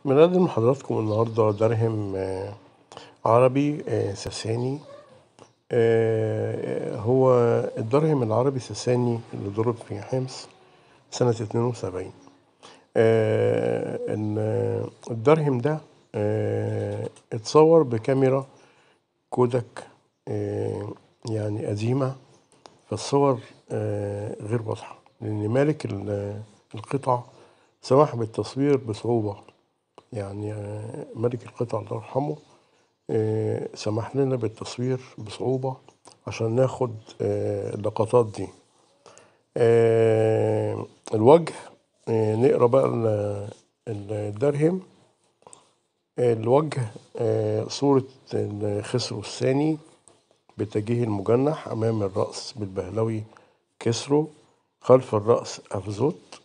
بنقدم لحضراتكم النهاردة درهم عربي ساساني. هو الدرهم العربي الساساني اللي ضرب في حمص سنة 72. الدرهم ده اتصور بكاميرا كوداك يعني قديمة، فالصور غير واضحة لأن مالك القطع سمح بالتصوير بصعوبة. يعني ملك القطع الله يرحمه سمح لنا بالتصوير بصعوبة عشان ناخد اللقطات دي. الوجه، نقرا بقى الدرهم. الوجه صورة خسرو الثاني بتجيه المجنح أمام الرأس بالبهلوي كسرو، خلف الرأس أفزوت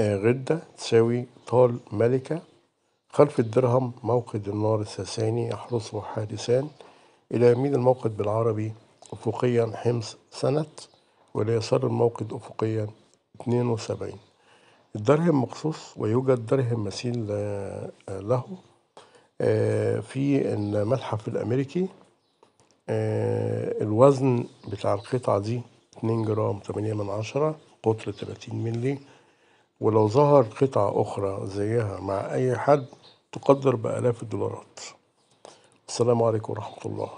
غدة تساوي طال ملكة، خلف الدرهم موقد النار الساساني يحرسه حارسان، إلى يمين الموقد بالعربي أفقيا حمص سنة، وإلى يسار الموقد أفقيا 72. الدرهم مخصوص ويوجد درهم مثيل له في المتحف الأمريكي. الوزن بتاع القطعة دي 2 جرام 8 من عشرة، قطر 30 ملي. ولو ظهر قطعة أخرى زيها مع أي حد تقدر بآلاف الدولارات. السلام عليكم ورحمة الله.